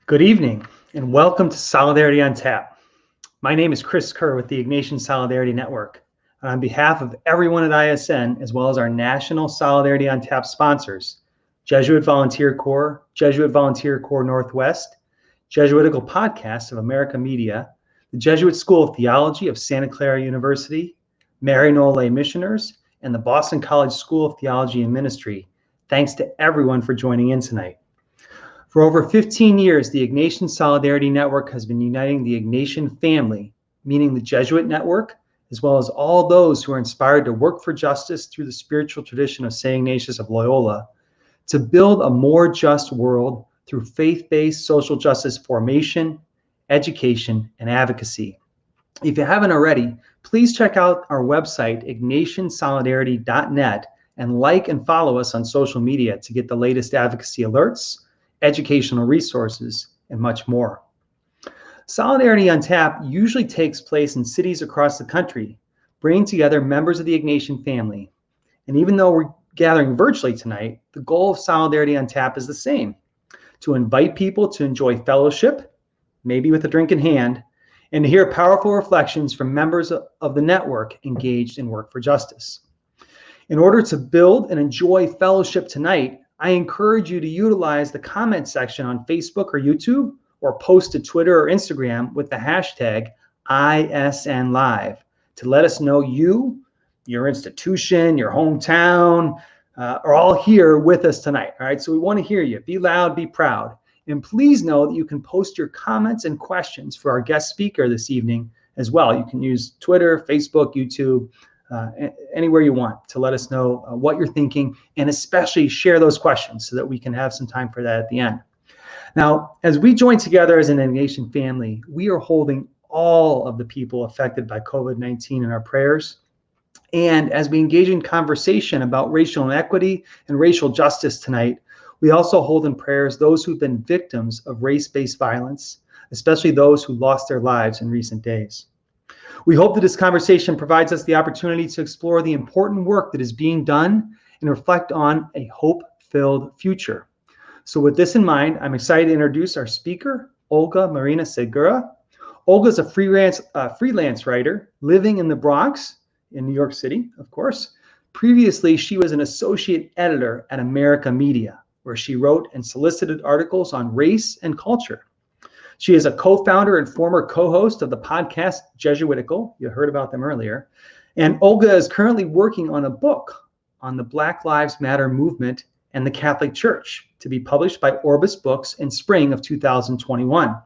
Good evening, and welcome to Solidarity on Tap. My name is Chris Kerr with the Ignatian Solidarity Network. And on behalf of everyone at ISN, as well as our national Solidarity on Tap sponsors, Jesuit Volunteer Corps, Jesuit Volunteer Corps Northwest, Jesuitical Podcasts of America Media, the Jesuit School of Theology of Santa Clara University, Maryknoll Lay Missioners, and the Boston College School of Theology and Ministry, thanks to everyone for joining in tonight. For over 15 years, the Ignatian Solidarity Network has been uniting the Ignatian family, meaning the Jesuit network, as well as all those who are inspired to work for justice through the spiritual tradition of St. Ignatius of Loyola, to build a more just world through faith-based social justice formation, education, and advocacy. If you haven't already, please check out our website, ignatiansolidarity.net, and like and follow us on social media to get the latest advocacy alerts, educational resources, and much more. Solidarity on Tap usually takes place in cities across the country, bringing together members of the Ignatian family. And even though we're gathering virtually tonight, the goal of Solidarity on Tap is the same: to invite people to enjoy fellowship, maybe with a drink in hand, and to hear powerful reflections from members of the network engaged in work for justice. In order to build and enjoy fellowship tonight, I encourage you to utilize the comment section on Facebook or YouTube, or post to Twitter or Instagram with the hashtag ISNLive to let us know you, your institution, your hometown, are all here with us tonight. All right, so we want to hear you. Be loud, be proud. And please know that you can post your comments and questions for our guest speaker this evening as well. You can use Twitter, Facebook, YouTube, anywhere you want to let us know what you're thinking, and especially share those questions so that we can have some time for that at the end. Now, as we join together as an Ignatian family, we are holding all of the people affected by COVID-19 in our prayers. And as we engage in conversation about racial inequity and racial justice tonight, we also hold in prayers those who've been victims of race-based violence, especially those who lost their lives in recent days. We hope that this conversation provides us the opportunity to explore the important work that is being done and reflect on a hope-filled future. So with this in mind, I'm excited to introduce our speaker, Olga Segura. Olga is a freelance writer living in the Bronx in New York City, of course. Previously, she was an associate editor at America Media, where she wrote and solicited articles on race and culture. She is a co-founder and former co-host of the podcast Jesuitical. You heard about them earlier. And Olga is currently working on a book on the Black Lives Matter movement and the Catholic Church to be published by Orbis Books in spring of 2021.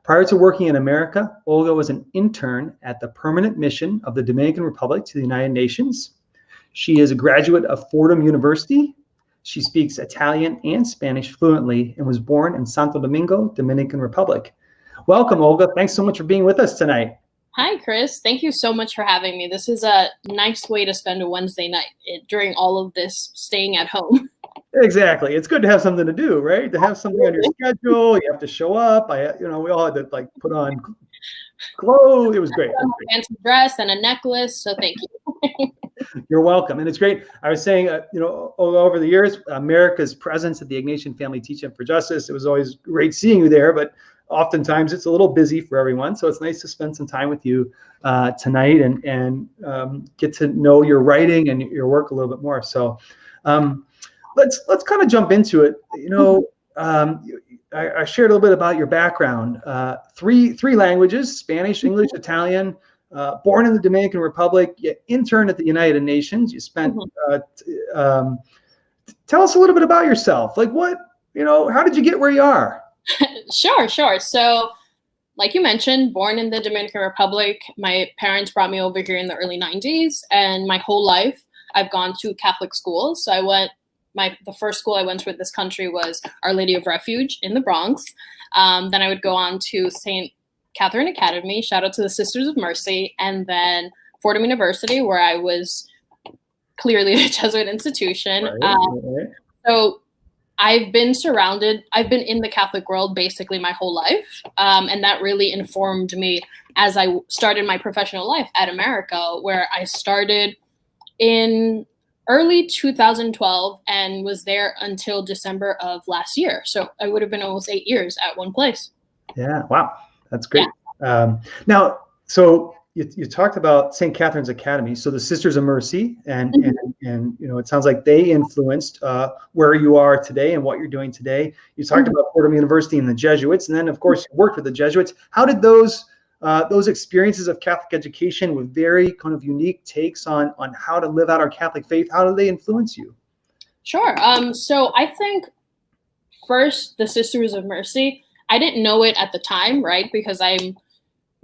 Prior to working in America, Olga was an intern at the Permanent Mission of the Dominican Republic to the United Nations. She is a graduate of Fordham University. She speaks Italian and Spanish fluently and was born in Santo Domingo, Dominican Republic. Welcome, Olga. Thanks so much for being with us tonight. Hi, Chris. Thank you so much for having me. This is a nice way to spend a Wednesday night during all of this staying at home. Exactly. It's good to have something to do, right? To have something on your schedule. You have to show up. We all had to put on clothes. It was great. A fancy dress and a necklace. So thank you. You're welcome. And it's great. I was saying, over the years, America's presence at the Ignatian Family Teach-In for Justice, it was always great seeing you there, but oftentimes it's a little busy for everyone. So it's nice to spend some time with you tonight and get to know your writing and your work a little bit more. So let's kind of jump into it. I shared a little bit about your background. Three languages: Spanish, English, Italian. Born in the Dominican Republic, you interned at the United Nations. You spent. Tell us a little bit about yourself. How did you get where you are? Sure. So, like you mentioned, born in the Dominican Republic. My parents brought me over here in the early 90s, and my whole life I've gone to Catholic schools. So the first school I went to in this country was Our Lady of Refuge in the Bronx. Then I would go on to St. Catherine Academy, shout out to the Sisters of Mercy, and then Fordham University, where I was clearly a Jesuit institution. Right. So I've been in the Catholic world basically my whole life. And that really informed me as I started my professional life at America, where I started in early 2012 and was there until December of last year. So I would have been almost 8 years at one place. Yeah. Wow. That's great. Now, so you talked about St. Catherine's Academy. So the Sisters of Mercy, and it sounds like they influenced where you are today and what you're doing today. You talked about Fordham University and the Jesuits, and then of course you worked with the Jesuits. How did those experiences of Catholic education with very kind of unique takes on how to live out our Catholic faith, how do they influence you? Sure. So I think first, the Sisters of Mercy, I didn't know it at the time, right? Because I'm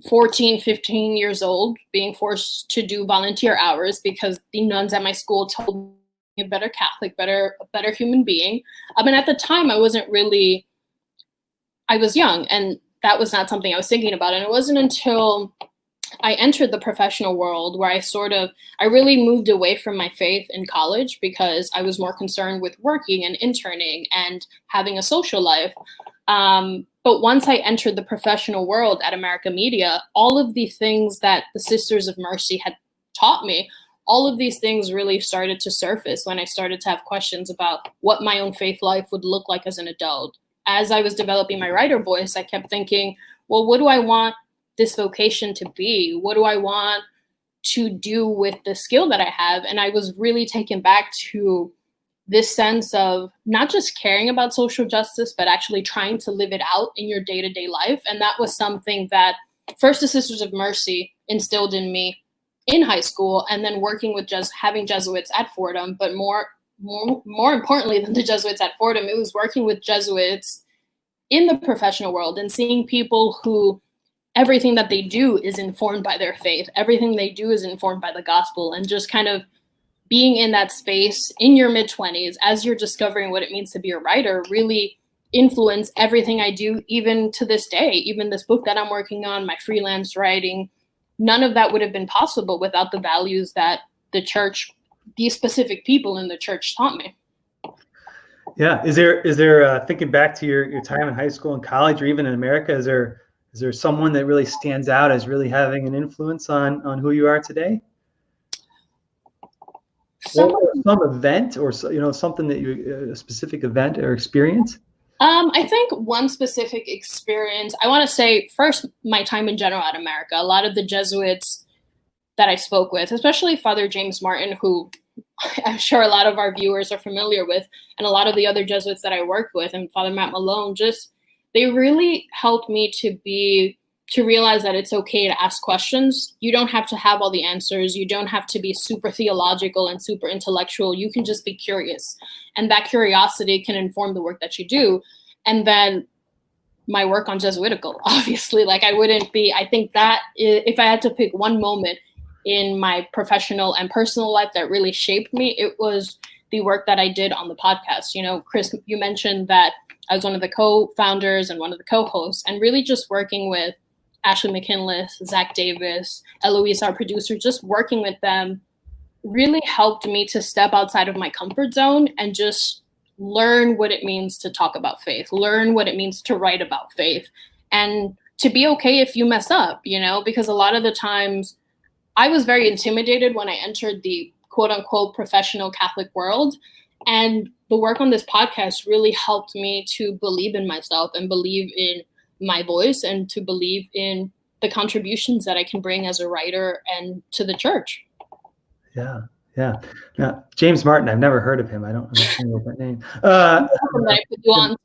14, 15 years old, being forced to do volunteer hours because the nuns at my school told me a better Catholic, a better human being. And at the time, I was young, and that was not something I was thinking about. And it wasn't until I entered the professional world where I really moved away from my faith in college because I was more concerned with working and interning and having a social life. But once I entered the professional world at America Media, all of the things that the Sisters of Mercy had taught me, all of these things really started to surface when I started to have questions about what my own faith life would look like as an adult. As I was developing my writer voice, I kept thinking, well, what do I want this vocation to be? What do I want to do with the skill that I have? And I was really taken back to this sense of not just caring about social justice, but actually trying to live it out in your day-to-day life. And that was something that first the Sisters of Mercy instilled in me in high school, and then working with having Jesuits at Fordham, but more importantly than the Jesuits at Fordham, it was working with Jesuits in the professional world and seeing people who everything that they do is informed by their faith. Everything they do is informed by the gospel, and just kind of being in that space in your mid-20s as you're discovering what it means to be a writer really influenced everything I do, even to this day. Even this book that I'm working on, my freelance writing, none of that would have been possible without the values that the church, these specific people in the church, taught me. Yeah. Is there thinking back to your time in high school and college, or even in America, is there someone that really stands out as really having an influence on who you are today? Some event, or something that a specific event or experience? I think one specific experience, I want to say first, my time in general at America. A lot of the Jesuits that I spoke with, especially Father James Martin, who I'm sure a lot of our viewers are familiar with, and a lot of the other Jesuits that I worked with, and Father Matt Malone, they really helped me to realize that it's okay to ask questions. You don't have to have all the answers. You don't have to be super theological and super intellectual. You can just be curious. And that curiosity can inform the work that you do. And then my work on Jesuitical, obviously, I think that if I had to pick one moment in my professional and personal life that really shaped me, it was the work that I did on the podcast. Chris, you mentioned that I was one of the co-founders and one of the co-hosts, and really just working with Ashley McKinless, Zach Davis, Eloise, our producer, just working with them really helped me to step outside of my comfort zone and just learn what it means to talk about faith, learn what it means to write about faith, and to be okay if you mess up, because a lot of the times I was very intimidated when I entered the quote unquote professional Catholic world. And the work on this podcast really helped me to believe in myself and believe in my voice and to believe in the contributions that I can bring as a writer and to the church. Yeah. Now, James Martin, I've never heard of him. I don't understand that name.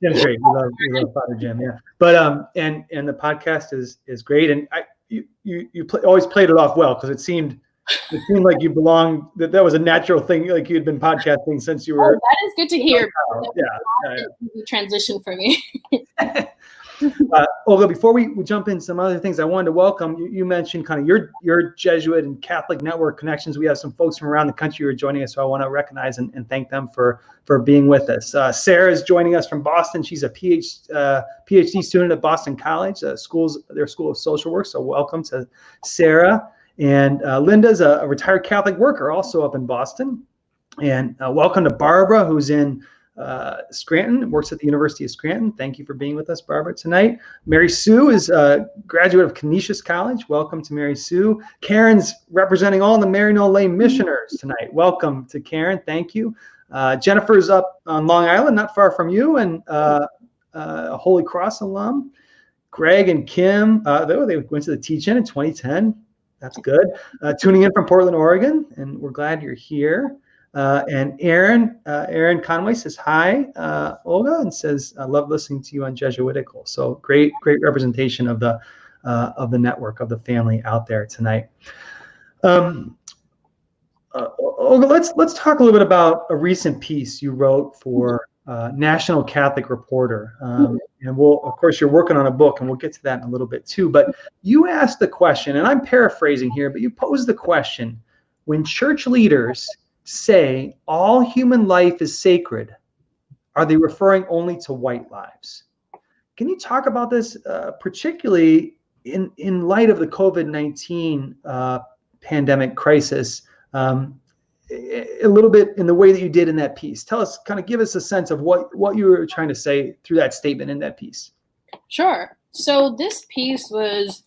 Jim's great. We love Father Jim. Yeah. But and the podcast is great, and you always played it off well, because it seemed like you belonged. That was a natural thing. Like you had been podcasting since you were. Oh, that is good to hear. Yeah. Transition for me. Olga, before we jump in some other things, I wanted to welcome you. Mentioned kind of your Jesuit and Catholic network connections. We have some folks from around the country who are joining us, so I want to recognize and thank them for being with us. Sarah is joining us from Boston. She's a PhD student at Boston College, their School of Social Work. So welcome to Sarah. And Linda's a retired Catholic worker, also up in Boston. And welcome to Barbara, who's in Scranton, works at the University of Scranton. Thank you for being with us, Barbara, tonight. Mary Sue is a graduate of Canisius College. Welcome to Mary Sue. Karen's representing all the Maryknoll Lane missioners tonight. Welcome to Karen. Thank you. Jennifer's up on Long Island, not far from you, and a Holy Cross alum. Greg and Kim, they went to the teach-in 2010. That's good. Tuning in from Portland, Oregon, and we're glad you're here. And Aaron Conway says hi, Olga, and says I love listening to you on Jesuitical. So great representation of the network, of the family out there tonight. Olga, let's talk a little bit about a recent piece you wrote for National Catholic Reporter. And of course, you're working on a book, and we'll get to that in a little bit too. But you asked the question, and I'm paraphrasing here, but you posed the question: when church leaders say all human life is sacred, are they referring only to white lives? Can you talk about this, particularly in light of the COVID-19 pandemic crisis, a little bit in the way that you did in that piece? Tell us, kind of give us a sense of what you were trying to say through that statement in that piece. Sure. So this piece was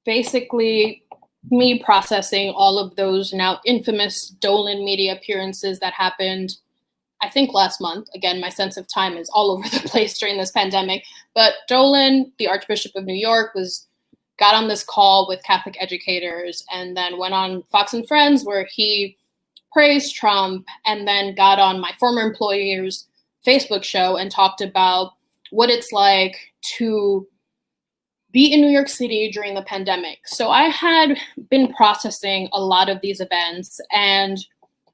basically me processing all of those now infamous Dolan media appearances that happened, I think, last month. Again, my sense of time is all over the place during this pandemic. But Dolan, the Archbishop of New York, got on this call with Catholic educators and then went on Fox and Friends, where he praised Trump, and then got on my former employer's Facebook show and talked about what it's like to be in New York City during the pandemic. So I had been processing a lot of these events, and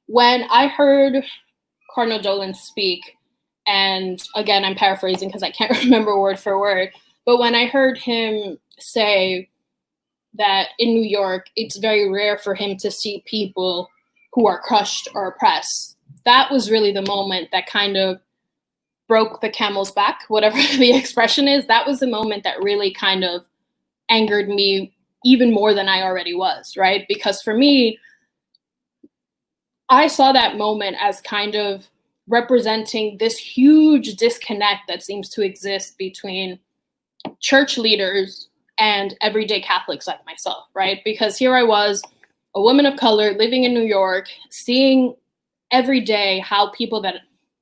when I heard Cardinal Dolan speak, and again, I'm paraphrasing because I can't remember word for word, but when I heard him say that in New York, it's very rare for him to see people who are crushed or oppressed, that was really the moment that kind of broke the camel's back, whatever the expression is. That was the moment that really kind of angered me even more than I already was, right? Because for me, I saw that moment as kind of representing this huge disconnect that seems to exist between church leaders and everyday Catholics like myself, right? Because here I was, a woman of color living in New York, seeing every day how people that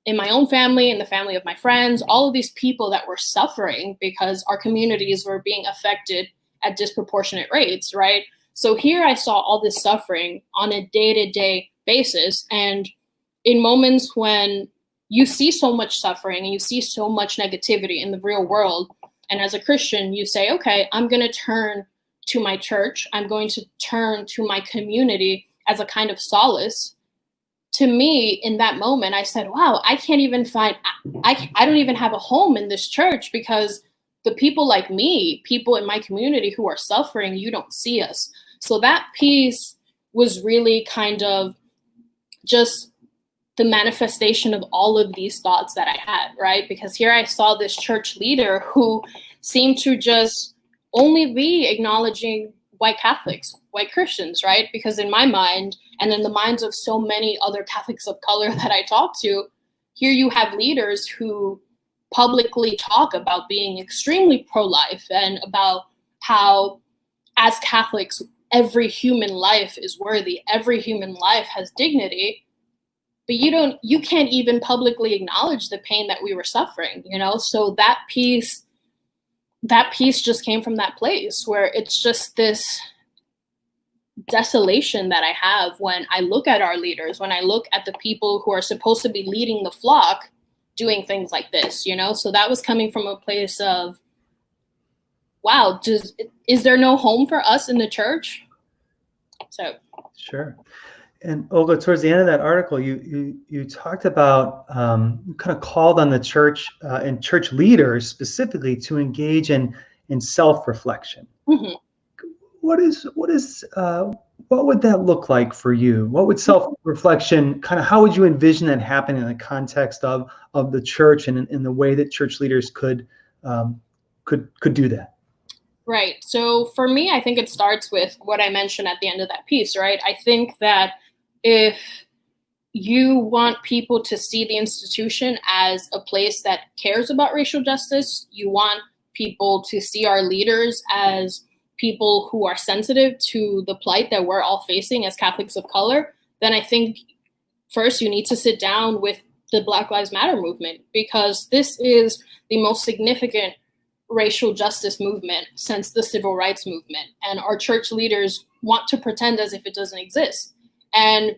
in my own family, in the family of my friends, all of these people that were suffering because our communities were being affected at disproportionate rates, right? So here I saw all this suffering on a day-to-day basis. And in moments when you see so much suffering and you see so much negativity in the real world, and as a Christian, you say, okay, I'm going to turn to my church. I'm going to turn to my community as a kind of solace. To me, in that moment, I said, wow, I can't even find, I don't even have a home in this church, because the people like me, people in my community who are suffering, you don't see us. So that piece was really kind of just the manifestation of all of these thoughts that I had, right? Because here I saw this church leader who seemed to just only be acknowledging white Catholics, white Christians, right? Because in my mind, and in the minds of so many other Catholics of color that I talk to, here you have leaders who publicly talk about being extremely pro-life and about how, as Catholics, every human life is worthy, every human life has dignity, but you can't even publicly acknowledge the pain that we were suffering, you know? So that piece just came from that place where it's just this desolation that I have when I look at our leaders, when I look at the people who are supposed to be leading the flock doing things like this, you know? So that was coming from a place of, wow, is there no home for us in the church? So. Sure. And Olga, towards the end of that article, you talked about, you kind of called on the church and church leaders specifically to engage in self-reflection. Mm-hmm. What would that look like for you? What would self-reflection how would you envision that happening in the context of the church and in the way that church leaders could do that? Right. So for me, I think it starts with what I mentioned at the end of that piece, right? I think that if you want people to see the institution as a place that cares about racial justice. You want people to see our leaders as people who are sensitive to the plight that we're all facing as Catholics of color. Then I think first you need to sit down with the Black Lives Matter movement, because this is the most significant racial justice movement since the civil rights movement. And our church leaders want to pretend as if it doesn't exist. And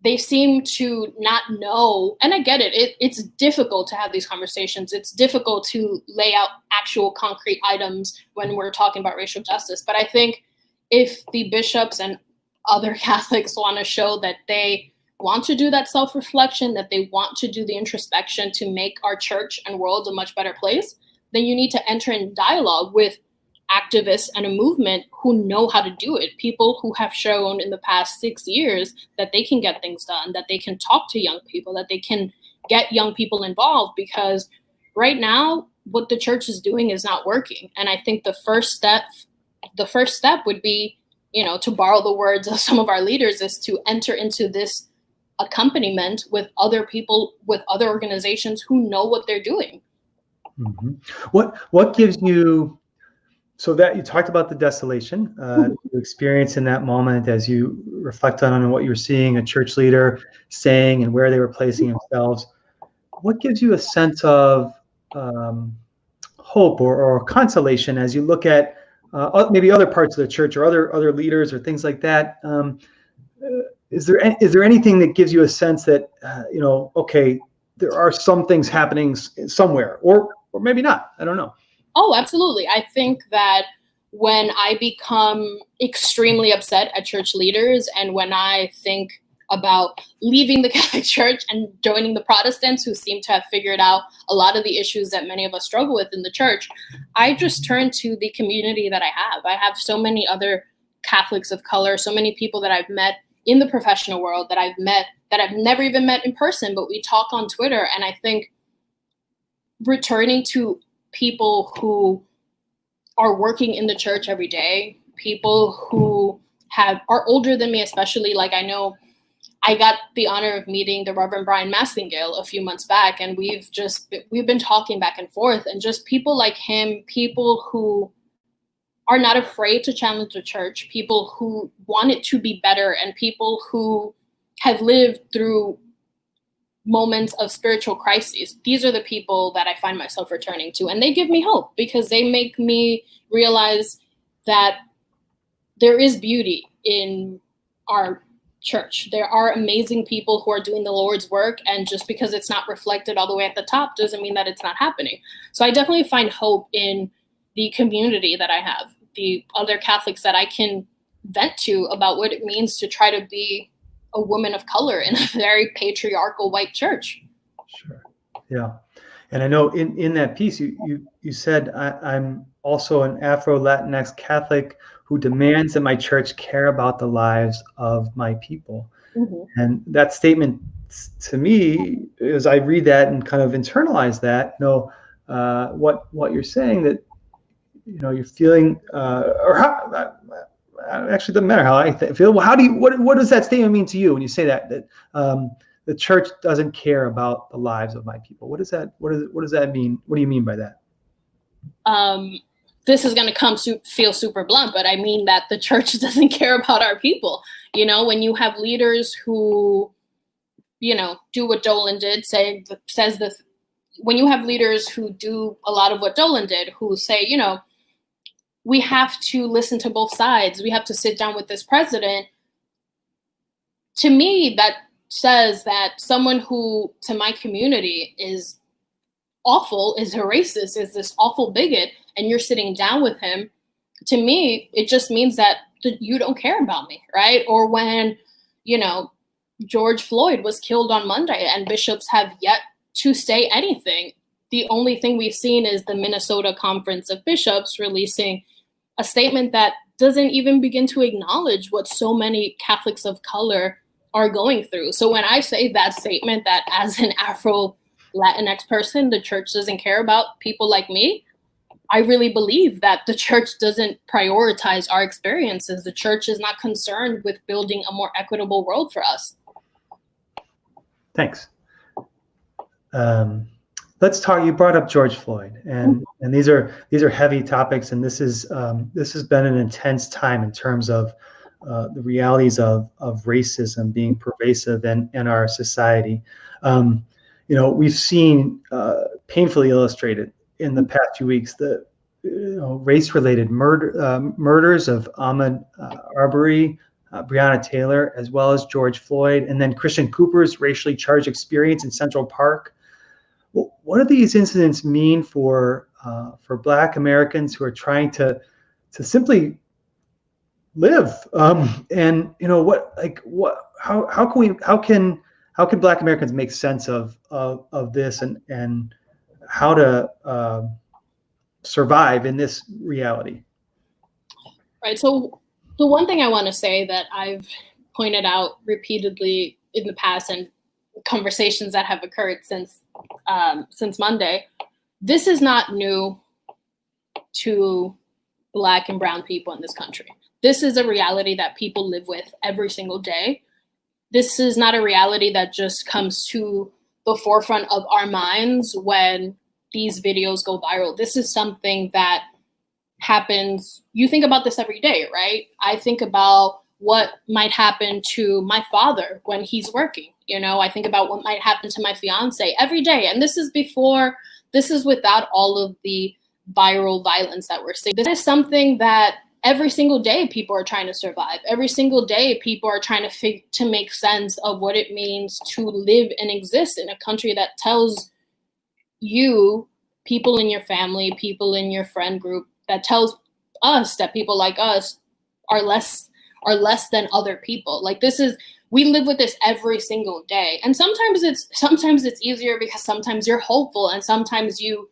they seem to not know, and I get it, it's difficult to have these conversations. It's difficult to lay out actual concrete items when we're talking about racial justice. But I think if the bishops and other Catholics want to show that they want to do that self-reflection, that they want to do the introspection to make our church and world a much better place, then you need to enter in dialogue with activists and a movement who know how to do it. People who have shown in the past 6 years that they can get things done, that they can talk to young people, that they can get young people involved, because right now what the church is doing is not working. And I think the first step would be, to borrow the words of some of our leaders, is to enter into this accompaniment with other people, with other organizations who know what they're doing. Mm-hmm. What gives you, so that you talked about the desolation, the experience in that moment as you reflect on what you were seeing a church leader saying and where they were placing themselves. What gives you a sense of hope or consolation as you look at maybe other parts of the church or other leaders or things like that? Is there anything that gives you a sense that okay, there are some things happening somewhere, or maybe not? I don't know. Oh, absolutely. I think that when I become extremely upset at church leaders, and when I think about leaving the Catholic Church and joining the Protestants, who seem to have figured out a lot of the issues that many of us struggle with in the church, I just turn to the community that I have. I have so many other Catholics of color, so many people that I've met in the professional world that I've never even met in person, but we talk on Twitter. And I think returning to people who are working in the church every day, people who are older than me, especially. Like, I know I got the honor of meeting the Reverend Brian Massengale a few months back, and we've been talking back and forth, and just people like him, people who are not afraid to challenge the church, people who want it to be better, and people who have lived through moments of spiritual crises. These are the people that I find myself returning to, and they give me hope, because they make me realize that there is beauty in our church. There are amazing people who are doing the Lord's work, and just because it's not reflected all the way at the top doesn't mean that it's not happening. So I definitely find hope in the community that I have, the other Catholics that I can vent to about what it means to try to be a woman of color in a very patriarchal white church. Sure. Yeah. And I know in that piece, you said, I'm also an Afro-Latinx Catholic who demands that my church care about the lives of my people. Mm-hmm. And that statement to me, as I read that and kind of internalize that, what you're saying, that, you're feeling, or how, actually doesn't matter how I feel. Well, what does that statement mean to you when you say that the church doesn't care about the lives of my people? What does that mean? What do you mean by that? This is going to feel super blunt, but I mean that the church doesn't care about our people. When you have leaders who, do what Dolan did, when you have leaders who do a lot of what Dolan did, who say, we have to listen to both sides, we have to sit down with this president. To me, that says that someone who, to my community, is awful, is a racist, is this awful bigot, and you're sitting down with him, to me, it just means that you don't care about me, right? Or when, George Floyd was killed on Monday and bishops have yet to say anything. The only thing we've seen is the Minnesota Conference of Bishops releasing a statement that doesn't even begin to acknowledge what so many Catholics of color are going through. So when I say that statement, that as an Afro-Latinx person, the church doesn't care about people like me, I really believe that the church doesn't prioritize our experiences. The church is not concerned with building a more equitable world for us. Thanks. Let's talk. You brought up George Floyd, and these are heavy topics, and this has been an intense time in terms of the realities of racism being pervasive in our society. We've seen painfully illustrated in the past few weeks the race-related murders of Ahmaud Arbery, Breonna Taylor, as well as George Floyd, and then Christian Cooper's racially charged experience in Central Park. What do these incidents mean for Black Americans who are trying to simply live? And how can Black Americans make sense of this and how to survive in this reality? Right. So the one thing I want to say that I've pointed out repeatedly in the past and conversations that have occurred since Monday, this is not new to Black and brown people in this country. This is a reality that people live with every single day. This is not a reality that just comes to the forefront of our minds when these videos go viral. This is something that happens. You think about this every day, right? I think about what might happen to my father when he's working. I think about what might happen to my fiance every day. And this is without all of the viral violence that we're seeing. This is something that every single day people are trying to survive. Every single day people are trying to make sense of what it means to live and exist in a country that tells you, people in your family, people in your friend group, that tells us that people like us are less than other people. We live with this every single day. And sometimes it's easier because sometimes you're hopeful and sometimes you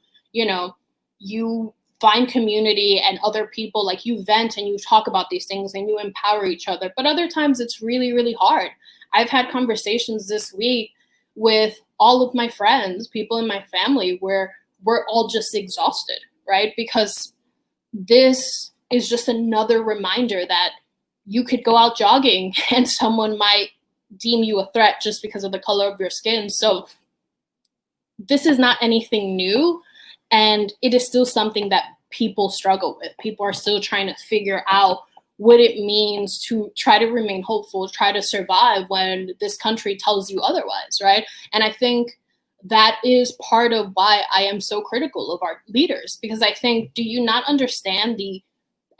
find community and other people, like you vent and you talk about these things and you empower each other. But other times it's really, really hard. I've had conversations this week with all of my friends, people in my family, where we're all just exhausted, right? Because this is just another reminder that you could go out jogging and someone might deem you a threat just because of the color of your skin. So this is not anything new, and it is still something that people struggle with. People are still trying to figure out what it means to try to remain hopeful, try to survive when this country tells you otherwise, right? And I think that is part of why I am so critical of our leaders, because I think, do you not understand the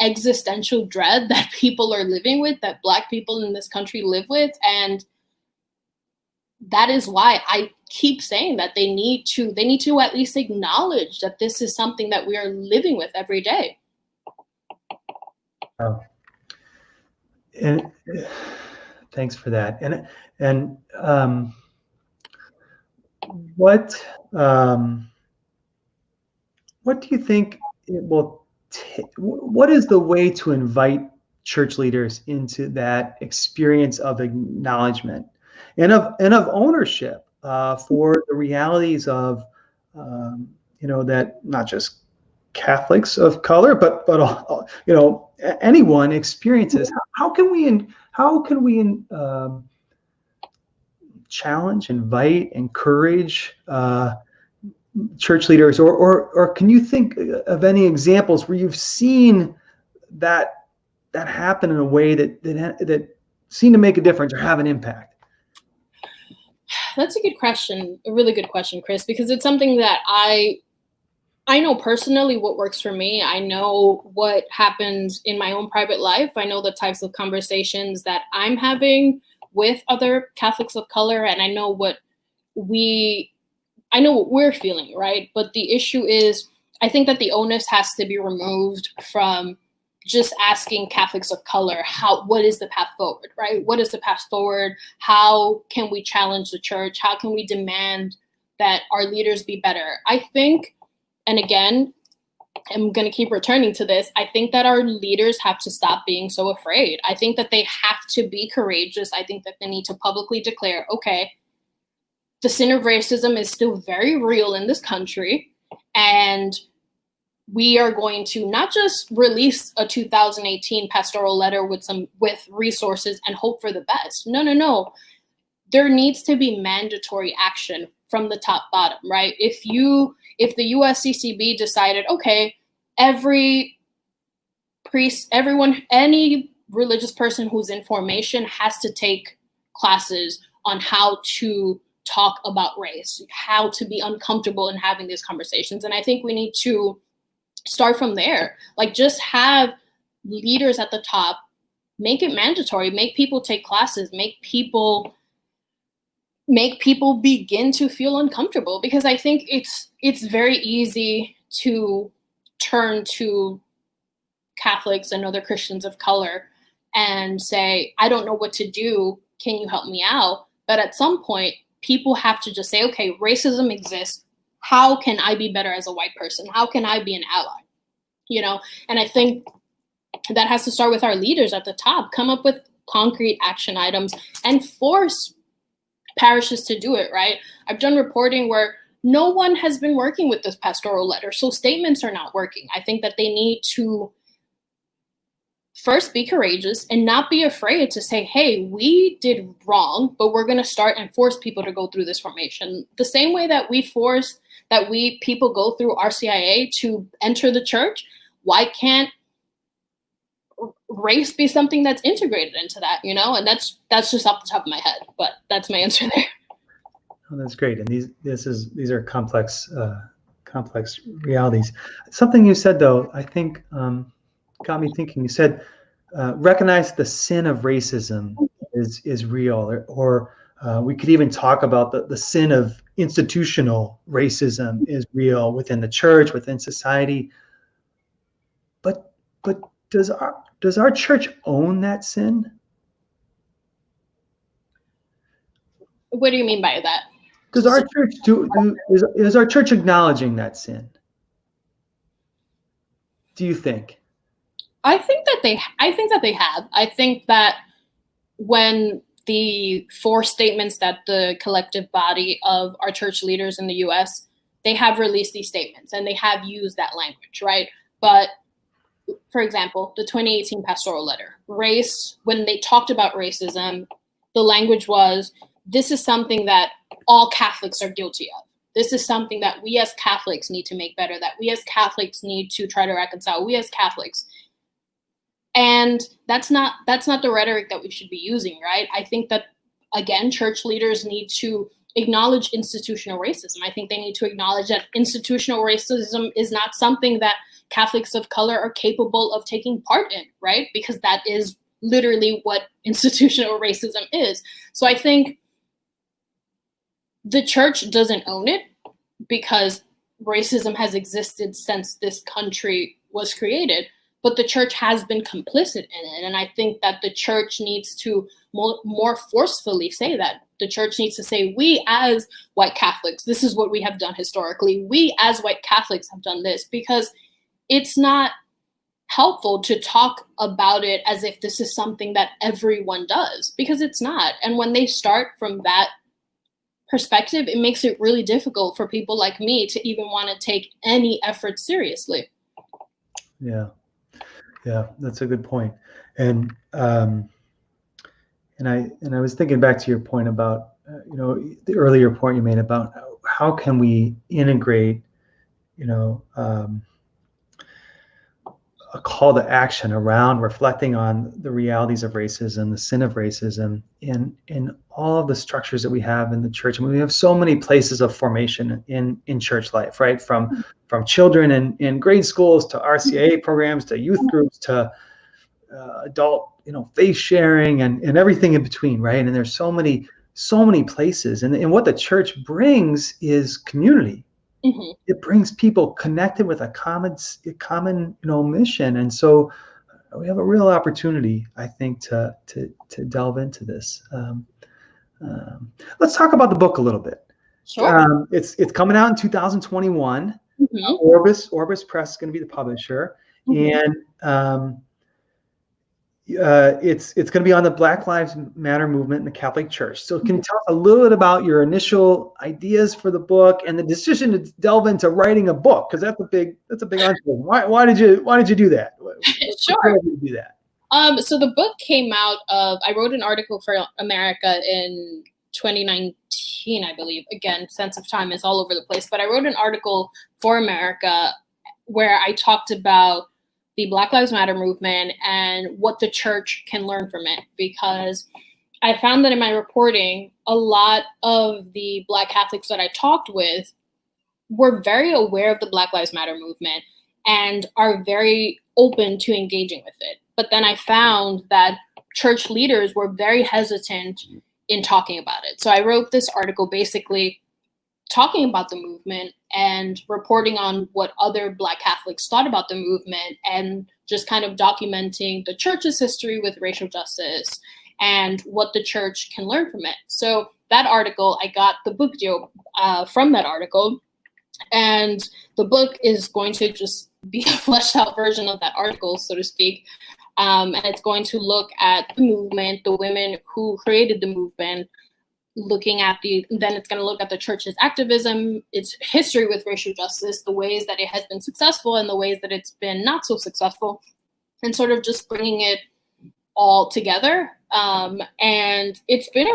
existential dread that people are living with, that Black people in this country live with? And that is why I keep saying that they need to at least acknowledge that this is something that we are living with every day. Oh. And thanks for that. And what do you think it will what is the way to invite church leaders into that experience of acknowledgement and of ownership for the realities of that not just Catholics of color, but anyone experiences? How can we challenge, invite, encourage church leaders, or can you think of any examples where you've seen that happen in a way that seem to make a difference or have an impact? That's a good question, a really good question, Chris, because it's something that I know personally what works for me. I know what happens in my own private life. I know the types of conversations that I'm having with other Catholics of color, and I know what we're feeling, right? But the issue is, I think that the onus has to be removed from just asking Catholics of color, what is the path forward, right? What is the path forward? How can we challenge the church? How can we demand that our leaders be better? I think, and again, I'm going to keep returning to this, I think that our leaders have to stop being so afraid. I think that they have to be courageous. I think that they need to publicly declare, okay, the sin of racism is still very real in this country, and we are going to not just release a 2018 pastoral letter with resources and hope for the best. No. there needs to be mandatory action from the top bottom, right? If the USCCB decided, okay, every priest, everyone, any religious person who's in formation has to take classes on how to talk about race, how to be uncomfortable in having these conversations. And I think we need to start from there. Like, just have leaders at the top, make it mandatory, make people take classes, make people begin to feel uncomfortable, because I think it's very easy to turn to Catholics and other Christians of color and say, I don't know what to do, can you help me out? But at some point, people have to just say, okay, racism exists. How can I be better as a white person? How can I be an ally? And I think that has to start with our leaders at the top. Come up with concrete action items and force parishes to do it, right? I've done reporting where no one has been working with this pastoral letter, so statements are not working. I think that they need to first be courageous and not be afraid to say, hey, we did wrong, but we're going to start and force people to go through this formation. The same way that people go through RCIA to enter the church, why can't race be something that's integrated into that, And that's just off the top of my head, but that's my answer there. Oh, that's great. And these are complex realities. Something you said, though, I think got me thinking. You said recognize the sin of racism is real, or we could even talk about the sin of institutional racism is real within the church, within society. But does our church own that sin? What do you mean by that? Does our church is our church acknowledging that sin? Do you think? I think that they have. I think that when the 4 statements that the collective body of our church leaders in the US, they have released these statements and they have used that language, right? But for example, the 2018 pastoral letter, race, when they talked about racism, the language was, this is something that all Catholics are guilty of. This is something that we as Catholics need to make better, that we as Catholics need to try to reconcile, we as Catholics. And that's not the rhetoric that we should be using, right? I think that, again, church leaders need to acknowledge institutional racism. I think they need to acknowledge that institutional racism is not something that Catholics of color are capable of taking part in, right? Because that is literally what institutional racism is. So I think the church doesn't own it, because racism has existed since this country was created, but the church has been complicit in it. And I think that the church needs to more forcefully say that. The church needs to say, we as white Catholics, this is what we have done historically. We as white Catholics have done this, because it's not helpful to talk about it as if this is something that everyone does, because it's not. And when they start from that perspective, it makes it really difficult for people like me to even want to take any effort seriously. Yeah, that's a good point. And I was thinking back to your point about the earlier point you made about how can we integrate a call to action around reflecting on the realities of racism, the sin of racism, in all of the structures that we have in the church. I mean, we have so many places of formation in church life, right? From children in grade schools to RCIA programs to youth groups to adult, faith sharing and everything in between, right? And there's so many places, and what the church brings is community. Mm-hmm. It brings people connected with a common mission, and so we have a real opportunity, I think, to delve into this. Let's talk about the book a little bit. Sure. It's coming out in 2021. Mm-hmm. Orbis Press is going to be the publisher, mm-hmm. And it's going to be on the Black Lives Matter movement in the Catholic Church. So can you tell us a little bit about your initial ideas for the book and the decision to delve into writing a book? Because that's a big undertaking. Why did you do that? Sure. Why did you do that? So the book came out of, I wrote an article for America in 2019, I believe. Again, sense of time is all over the place. But I wrote an article for America where I talked about the Black Lives Matter movement and what the church can learn from it, because I found that in my reporting, a lot of the Black Catholics that I talked with were very aware of the Black Lives Matter movement and are very open to engaging with it. But then I found that church leaders were very hesitant in talking about it. So I wrote this article basically talking about the movement and reporting on what other Black Catholics thought about the movement, and just kind of documenting the church's history with racial justice and what the church can learn from it. So that article, I got the book deal from that article, and the book is going to just be a fleshed out version of that article, so to speak. And it's going to look at the movement, the women who created the movement, then it's going to look at the church's activism, its history with racial justice, the ways that it has been successful and the ways that it's been not so successful, and sort of just bringing it all together. And it's been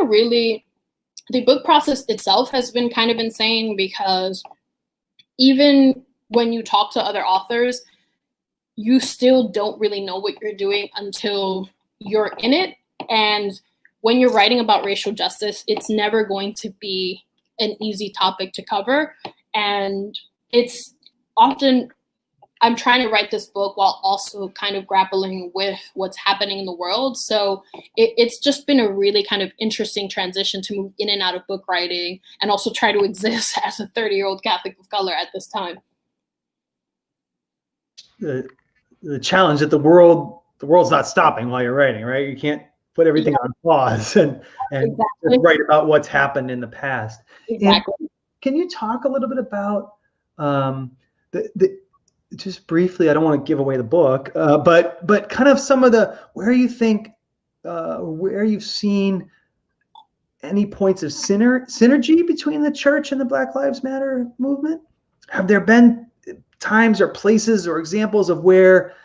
the book process itself has been kind of insane, because even when you talk to other authors, you still don't really know what you're doing until you're in it. And when you're writing about racial justice, it's never going to be an easy topic to cover. And it's often, I'm trying to write this book while also kind of grappling with what's happening in the world. So it's just been a really kind of interesting transition to move in and out of book writing, and also try to exist as a 30-year-old Catholic of color at this time. The challenge that the world's not stopping while you're writing, right? You can't put everything on pause and exactly. Write about what's happened in the past. Exactly. And can you talk a little bit about just briefly? I don't want to give away the book, but kind of some of where you think where you've seen any points of synergy between the church and the Black Lives Matter movement. Have there been times or places or examples of where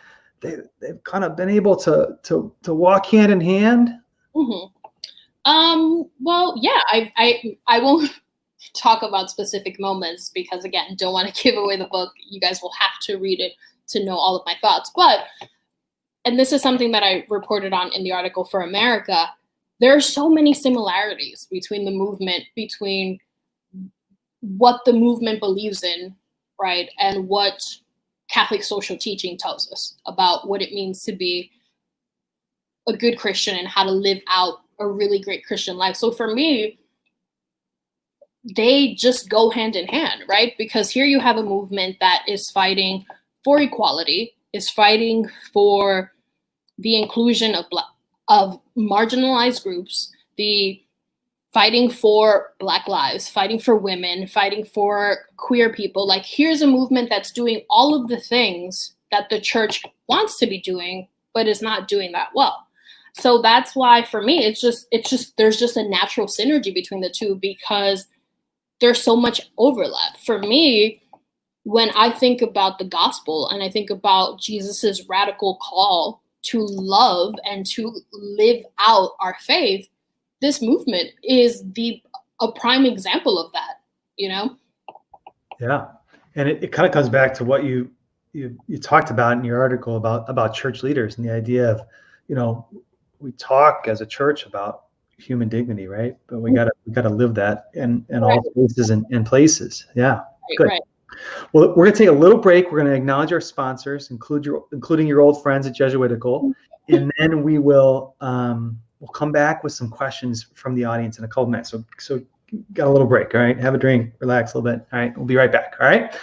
they've kind of been able to walk hand in hand? Mm-hmm. Well, yeah, I won't talk about specific moments, because again, don't want to give away the book. You guys will have to read it to know all of my thoughts. And this is something that I reported on in the article for America, there are so many similarities between the movement, between what the movement believes in, right, and what Catholic social teaching tells us about what it means to be a good Christian and how to live out a really great Christian life. So for me, they just go hand in hand, right? Because here you have a movement that is fighting for equality, is fighting for the inclusion of marginalized groups, the fighting for Black lives, fighting for women, fighting for queer people. Like, here's a movement that's doing all of the things that the church wants to be doing, but is not doing that well. So that's why for me, it's just there's just a natural synergy between the two, because there's so much overlap. For me, when I think about the gospel and I think about Jesus's radical call to love and to live out our faith, this movement is a prime example of that, you know? Yeah. And it kind of comes back to what you talked about in your article about church leaders, and the idea of, we talk as a church about human dignity, right? But we gotta live that in all spaces and places. Yeah. Good. Right. Well, we're going to take a little break. We're going to acknowledge our sponsors, including your old friends at Jesuitical, and then we will we'll come back with some questions from the audience in a couple minutes. So got a little break. All right, have a drink, relax a little bit. All right, we'll be right back. All right.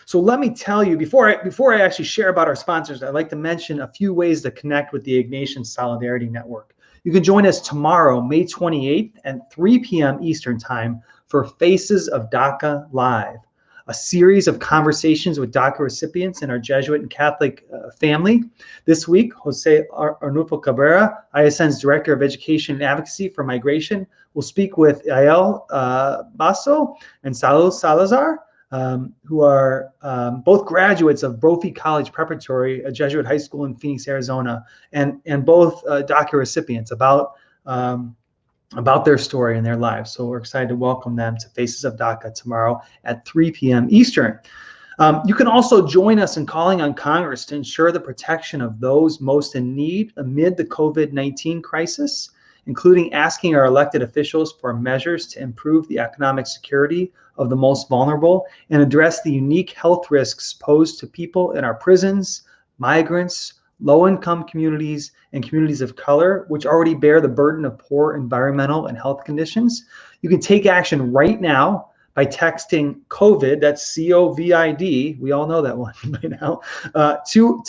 So let me tell you, before I actually share about our sponsors, I'd like to mention a few ways to connect with the Ignatian Solidarity Network. You can join us tomorrow, May 28th at 3 p.m. Eastern Time for Faces of DACA Live, a series of conversations with DACA recipients in our Jesuit and Catholic family. This week, Jose Arnulfo Cabrera, ISN's Director of Education and Advocacy for Migration, will speak with Yael Basso and Salud Salazar, who are both graduates of Brophy College Preparatory, a Jesuit high school in Phoenix, Arizona, and both DACA recipients, about about their story and their lives. So we're excited to welcome them to Faces of DACA tomorrow at 3 p.m. Eastern. You can also join us in calling on Congress to ensure the protection of those most in need amid the COVID-19 crisis, including asking our elected officials for measures to improve the economic security of the most vulnerable and address the unique health risks posed to people in our prisons, migrants, low-income communities, and communities of color, which already bear the burden of poor environmental and health conditions. You can take action right now by texting COVID, that's C-O-V-I-D, we all know that one by now, to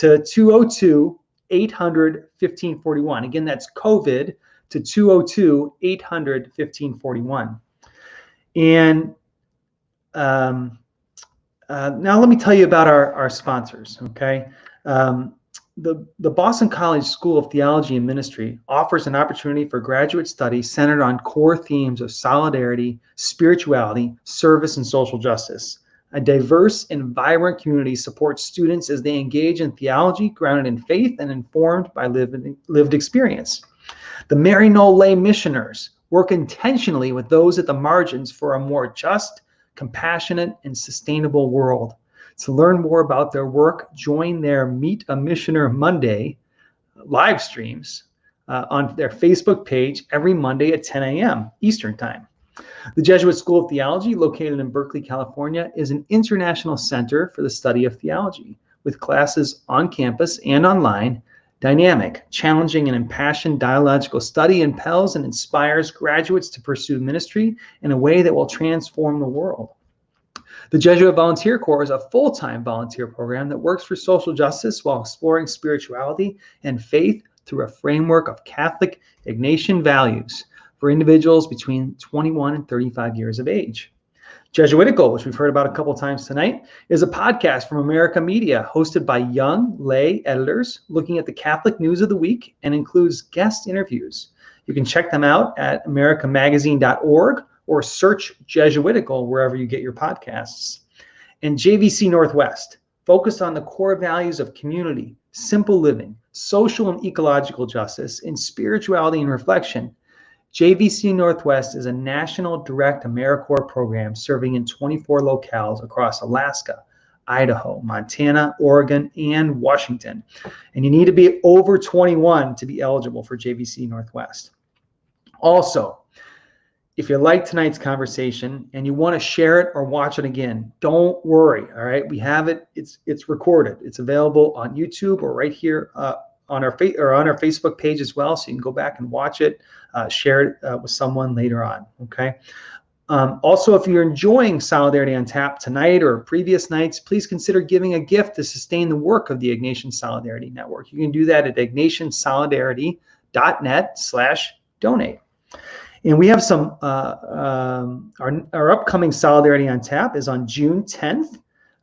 202-800-1541. Again, that's COVID to 202-800-1541. And now let me tell you about our sponsors, okay? The Boston College School of Theology and Ministry offers an opportunity for graduate studies centered on core themes of solidarity, spirituality, service, and social justice. A diverse and vibrant community supports students as they engage in theology grounded in faith and informed by lived experience. The Maryknoll Lay Missioners work intentionally with those at the margins for a more just, compassionate, and sustainable world. To learn more about their work, join their Meet a Missioner Monday live streams on their Facebook page every Monday at 10 a.m. Eastern Time. The Jesuit School of Theology, located in Berkeley, California, is an international center for the study of theology, with classes on campus and online. Dynamic, challenging, and impassioned dialogical study impels and inspires graduates to pursue ministry in a way that will transform the world. The Jesuit Volunteer Corps is a full-time volunteer program that works for social justice while exploring spirituality and faith through a framework of Catholic Ignatian values for individuals between 21 and 35 years of age. Jesuitical, which we've heard about a couple times tonight, is a podcast from America Media hosted by young lay editors looking at the Catholic news of the week and includes guest interviews. You can check them out at americamagazine.org or search Jesuitical wherever you get your podcasts. And JVC Northwest, focused on the core values of community, simple living, social and ecological justice, and spirituality and reflection. JVC Northwest is a national direct AmeriCorps program serving in 24 locales across Alaska, Idaho, Montana, Oregon, and Washington. And you need to be over 21 to be eligible for JVC Northwest. Also, if you like tonight's conversation and you want to share it or watch it again, don't worry, all right? We have it, it's recorded. It's available on YouTube or right here on our Facebook page as well, so you can go back and watch it, share it with someone later on, okay? Also, if you're enjoying Solidarity on Tap tonight or previous nights, please consider giving a gift to sustain the work of the Ignatian Solidarity Network. You can do that at ignatiansolidarity.net/donate. And we have some, our upcoming Solidarity on Tap is on June 10th.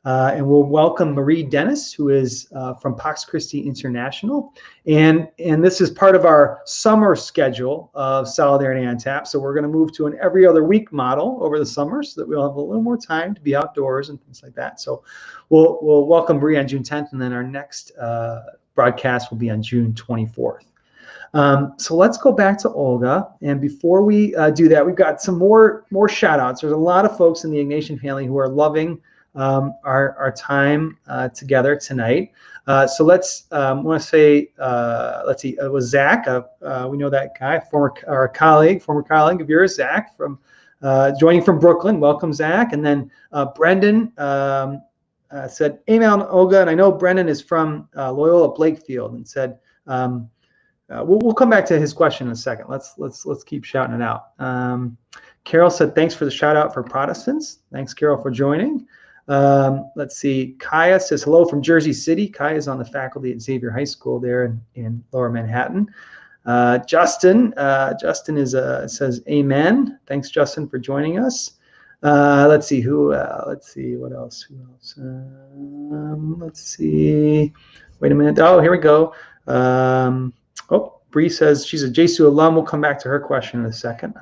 And we'll welcome Marie Dennis, who is from Pax Christi International. And this is part of our summer schedule of Solidarity on Tap. So we're going to move to an every other week model over the summer so that we'll have a little more time to be outdoors and things like that. So we'll welcome Marie on June 10th, and then our next broadcast will be on June 24th. So let's go back to Olga. And before we do that, we've got some more shout outs. There's a lot of folks in the Ignatian family who are loving our time together tonight. So let's want to say, let's see, it was Zach. We know that guy, former colleague of yours, Zach, from joining from Brooklyn. Welcome, Zach. And then Brendan said, "Amen, Olga." And I know Brendan is from Loyola Blakefield, and said, we'll come back to his question in a second. Let's keep shouting it out. Carol said, "Thanks for the shout out for Protestants." Thanks, Carol, for joining. Let's see. Kaya says, "Hello from Jersey City." Kaya is on the faculty at Xavier High School there in Lower Manhattan. Justin says, "Amen." Thanks, Justin, for joining us. Let's see what else. Let's see. Wait a minute. Oh, here we go. Bree says she's a Jesuit alum. We'll come back to her question in a second.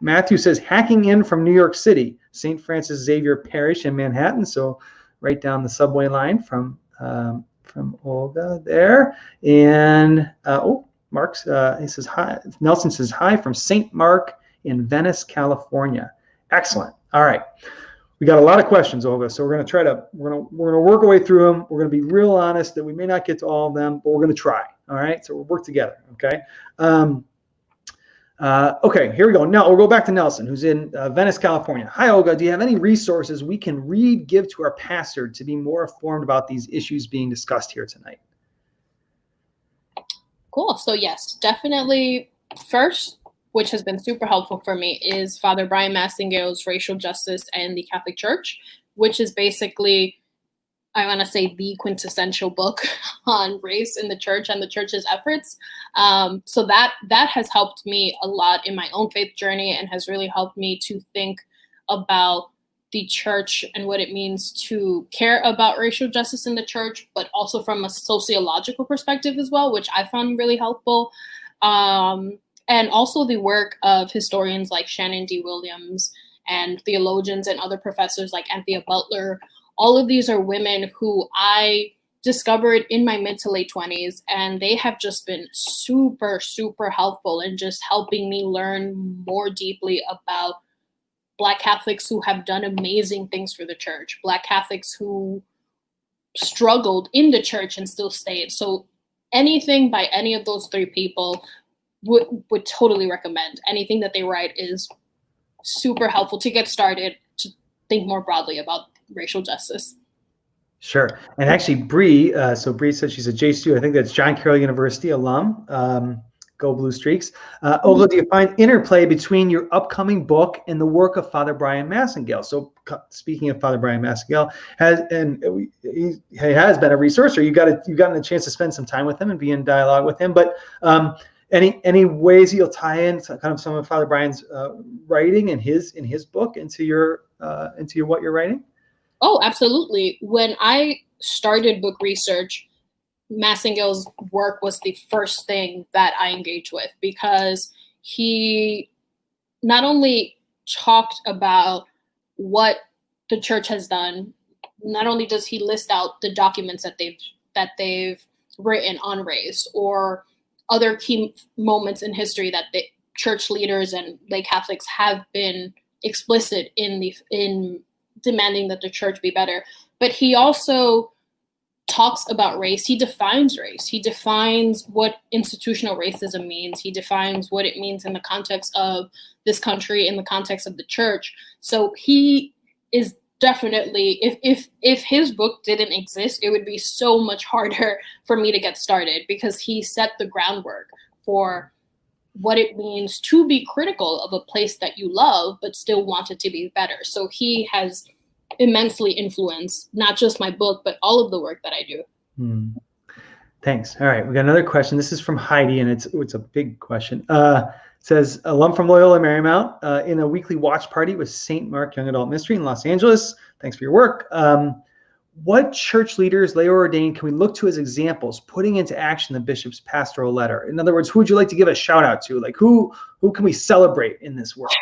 Matthew says, "Hacking in from New York City, St. Francis Xavier Parish in Manhattan." So right down the subway line from Olga there. And He says hi. Nelson says hi from St. Mark in Venice, California. Excellent. All right. We got a lot of questions, Olga, so we're going to work our way through them. We're going to be real honest that we may not get to all of them, but we're going to try. All right, so we'll work together. Okay. Okay, here we go. Now we'll go back to Nelson, who's in Venice, California. Hi, Olga. Do you have any resources we can read, give to our pastor to be more informed about these issues being discussed here tonight? Cool. So yes, definitely. First, which has been super helpful for me, is Father Brian Massengale's Racial Justice and the Catholic Church, which is basically, I want to say, the quintessential book on race in the church and the church's efforts. So that has helped me a lot in my own faith journey and has really helped me to think about the church and what it means to care about racial justice in the church, but also from a sociological perspective as well, which I found really helpful. And also the work of historians like Shannon D. Williams and theologians and other professors like Anthea Butler. All of these are women who I discovered in my mid to late 20s, and they have just been super, super helpful in just helping me learn more deeply about Black Catholics who have done amazing things for the church, Black Catholics who struggled in the church and still stayed. So anything by any of those three people would totally recommend. Anything that they write is super helpful to get started, to think more broadly about racial justice. Sure. And actually, Bree, so Bree said she's a Jesuit. I think that's John Carroll University alum. Go Blue Streaks. Olga, do you find interplay between your upcoming book and the work of Father Brian Massengale? So speaking of Father Brian Massengale, he has been a resource, or you've gotten a chance to spend some time with him and be in dialogue with him. But any ways you'll tie in kind of some of Father Brian's writing in his book into your what you're writing? Oh, absolutely. When I started book research, Massengale's work was the first thing that I engaged with, because he not only talked about what the church has done, not only does he list out the documents that they've written on race or other key moments in history that the church leaders and lay Catholics have been explicit in demanding that the church be better, but he also talks about race. He defines race. He defines what institutional racism means. He defines what it means in the context of this country, in the context of the church. So he is definitely, if his book didn't exist, it would be so much harder for me to get started, because he set the groundwork for what it means to be critical of a place that you love, but still want it to be better. So he has immensely influenced not just my book, but all of the work that I do. Thanks. All right, we got another question. This is from Heidi, and it's a big question. It says, alum from Loyola Marymount, in a weekly watch party with St. Mark Young Adult Ministry in Los Angeles. Thanks for your work. What church leaders, lay or ordained, can we look to as examples putting into action the bishop's pastoral letter? In other words, who would you like to give a shout out to? Like who can we celebrate in this work?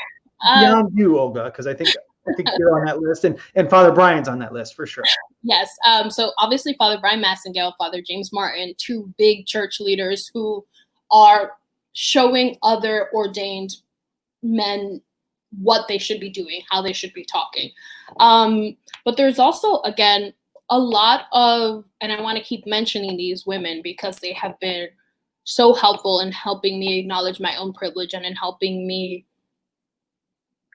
Beyond you, Olga, because I think you're on that list, and Father Brian's on that list for sure. Yes. So obviously Father Brian Massengale, Father James Martin, two big church leaders who are showing other ordained men what they should be doing, how they should be talking. But there's also, again, a lot of, and I want to keep mentioning these women because they have been so helpful in helping me acknowledge my own privilege and in helping me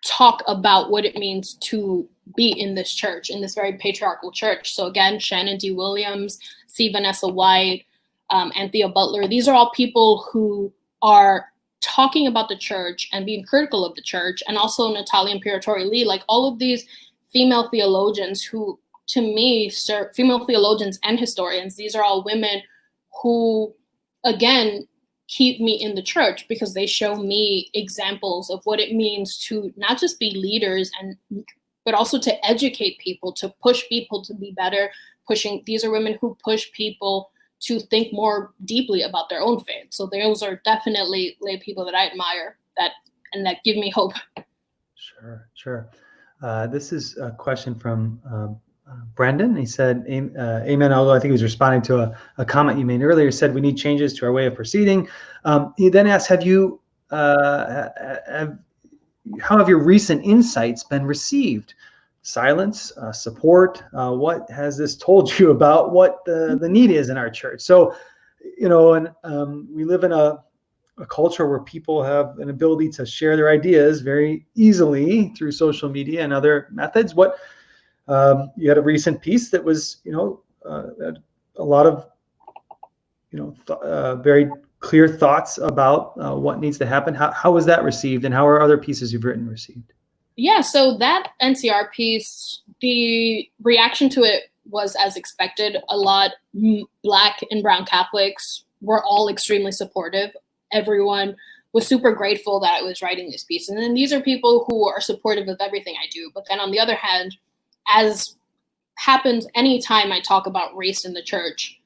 talk about what it means to be in this church, in this very patriarchal church. So again, Shannon D. Williams, C. Vanessa White, Anthea Butler, these are all people who are talking about the church and being critical of the church, and also Natalia Imperatori Lee, like all of these female theologians who, to me, serve, female theologians and historians, these are all women who, again, keep me in the church because they show me examples of what it means to not just be leaders but also to educate people, to push people to be better. These are women who push people to think more deeply about their own faith. So those are definitely lay people that I admire that give me hope. Sure. This is a question from Brendan. He said, amen, although I think he was responding to a comment you made earlier. He said, we need changes to our way of proceeding. He then asked, how have your recent insights been received? Silence, support, what has this told you about what the need is in our church? So, and we live in a culture where people have an ability to share their ideas very easily through social media and other methods. What you had a recent piece that was, a lot of, very clear thoughts about what needs to happen. How was that received, and how are other pieces you've written received? Yeah, so that NCR piece, the reaction to it was as expected. A lot Black and brown Catholics were all extremely supportive. Everyone was super grateful that I was writing this piece. And then these are people who are supportive of everything I do. But then on the other hand, as happens anytime I talk about race in the church,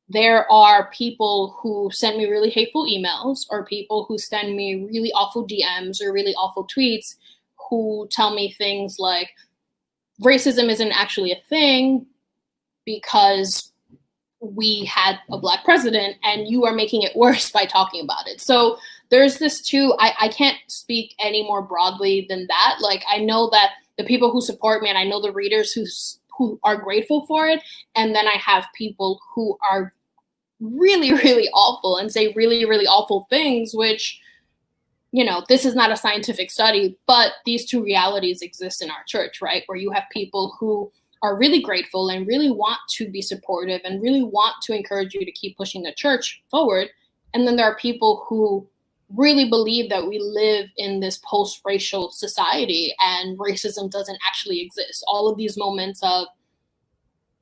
there are people who send me really hateful emails, or people who send me really awful DMs or really awful tweets, who tell me things like, racism isn't actually a thing because we had a Black president and you are making it worse by talking about it. So there's this too, I can't speak any more broadly than that. Like, I know that the people who support me, and I know the readers who are grateful for it. And then I have people who are really, really awful and say really, really awful things, which, this is not a scientific study, but these two realities exist in our church, right? Where you have people who are really grateful and really want to be supportive and really want to encourage you to keep pushing the church forward. And then there are people who really believe that we live in this post-racial society and racism doesn't actually exist. All of these moments of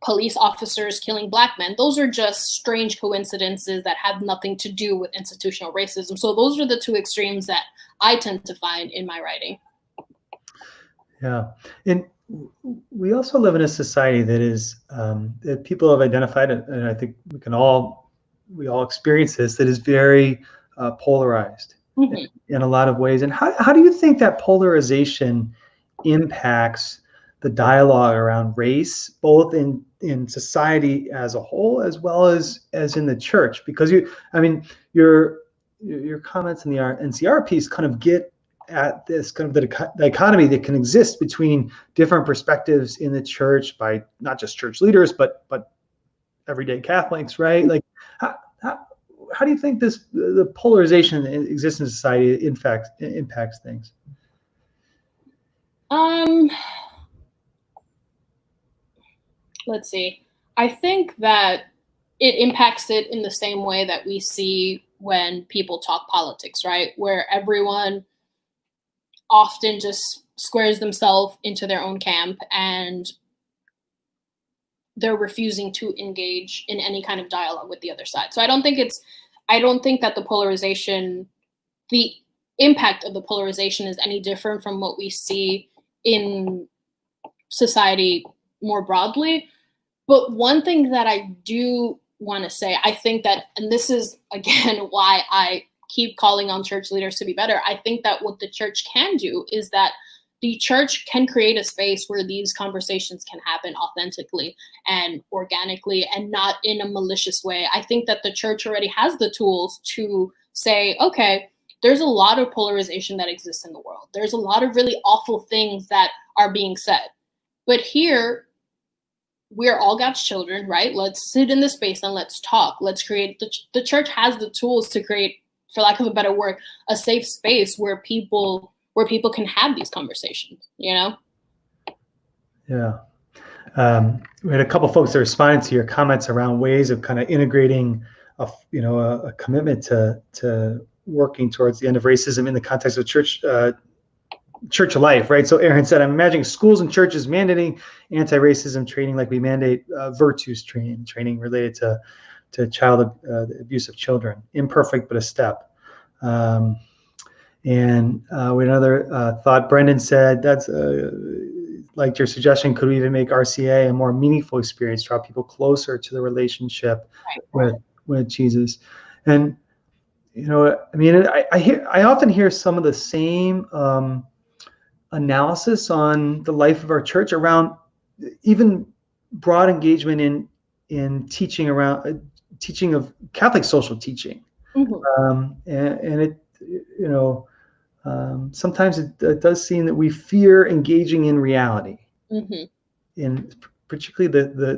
police officers killing Black men, those are just strange coincidences that have nothing to do with institutional racism. So those are the two extremes that I tend to find in my writing. Yeah. And we also live in a society that is, that people have identified, and I think we all experience this, that is very polarized in a lot of ways. And how do you think that polarization impacts the dialogue around race, both in society as a whole, as well as in the church? Because your comments in the NCR piece kind of get at this kind of the dichotomy that can exist between different perspectives in the church by not just church leaders, but everyday Catholics, right? Like, how do you think the polarization that exists in society impacts things? Let's see. I think that it impacts it in the same way that we see when people talk politics, right? Where everyone often just squares themselves into their own camp and they're refusing to engage in any kind of dialogue with the other side. So I don't think that the impact of the polarization is any different from what we see in society more broadly. But one thing that I do want to say, I think that, and this is again why I keep calling on church leaders to be better, I think that what the church can do is that the church can create a space where these conversations can happen authentically and organically and not in a malicious way. I think that the church already has the tools to say, okay, there's a lot of polarization that exists in the world. There's a lot of really awful things that are being said. But here, we're all God's children, right? Let's sit in the space and let's talk. Let's create, the church has the tools to create, for lack of a better word, a safe space where people can have these conversations, Yeah. We had a couple folks that responded to your comments around ways of kind of integrating a commitment to working towards the end of racism in the context of church life, right? So Aaron said, I'm imagining schools and churches mandating anti-racism training like we mandate virtues training related to child abuse of children. Imperfect, but a step. And we had another thought. Brendan said, that's like your suggestion, could we even make RCA a more meaningful experience, draw people closer to the relationship with Jesus? And, I often hear some of the same analysis on the life of our church around even broad engagement in teaching around teaching of Catholic social teaching, and it, you know, sometimes it does seem that we fear engaging in reality, in particularly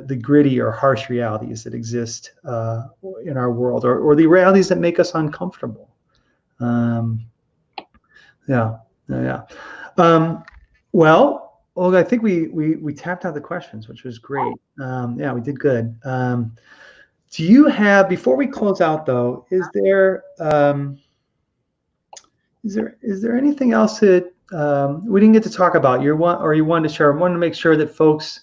the gritty or harsh realities that exist in our world, or the realities that make us uncomfortable. Well, Olga, I think we tapped out the questions, which was great. Yeah, we did good. Do you have, before we close out though, is there anything else that we didn't get to talk about you wanted to share? I wanted to make sure that folks,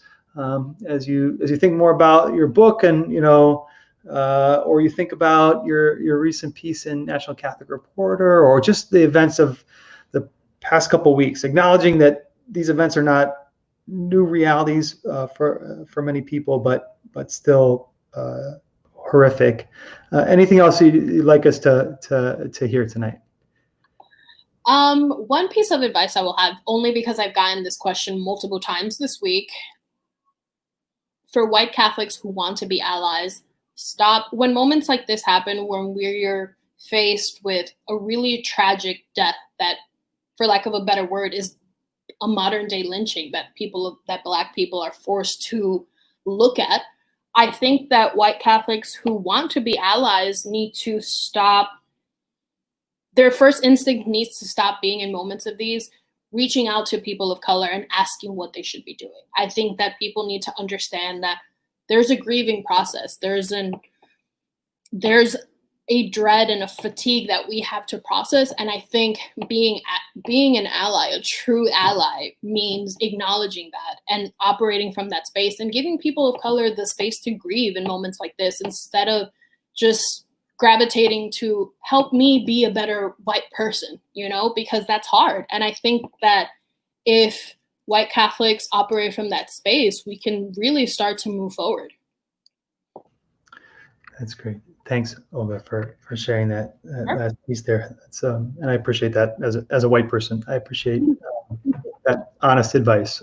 as you think more about your book, and or you think about your recent piece in National Catholic Reporter, or just the events of the past couple of weeks, acknowledging that these events are not new realities for many people, but still horrific. Anything else you'd like us to hear tonight? One piece of advice I will have, only because I've gotten this question multiple times this week, for white Catholics who want to be allies, stop when moments like this happen, when we're faced with a really tragic death that, for lack of a better word, is a modern day lynching that Black people are forced to look at. I think that white Catholics who want to be allies need to stop. Their first instinct needs to stop being, in moments of these, reaching out to people of color and asking what they should be doing. I think that people need to understand that there's a grieving process. There's a dread and a fatigue that we have to process. And I think being an ally, a true ally, means acknowledging that and operating from that space and giving people of color the space to grieve in moments like this, instead of just gravitating to help me be a better white person, because that's hard. And I think that if white Catholics operate from that space, we can really start to move forward. That's great. Thanks, Olga, for sharing that last piece there. And I appreciate that as a white person. I appreciate that honest advice.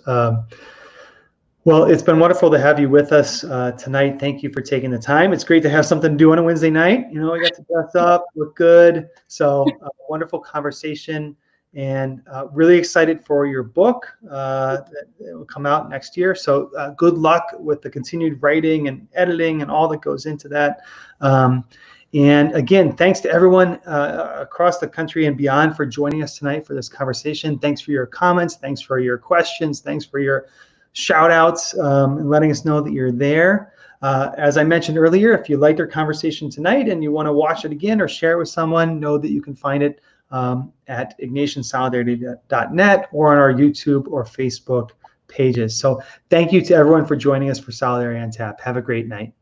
Well, it's been wonderful to have you with us tonight. Thank you for taking the time. It's great to have something to do on a Wednesday night. We got to dress up, look good. So wonderful conversation, and really excited for your book that will come out next year. So good luck with the continued writing and editing and all that goes into that. And again, thanks to everyone across the country and beyond for joining us tonight for this conversation. Thanks for your comments. Thanks for your questions. Thanks for your shout outs and letting us know that you're there. As I mentioned earlier, if you liked our conversation tonight and you want to watch it again or share it with someone, know that you can find it at ignatiansolidarity.net or on our YouTube or Facebook pages. So thank you to everyone for joining us for Solidarity on Tap. Have a great night.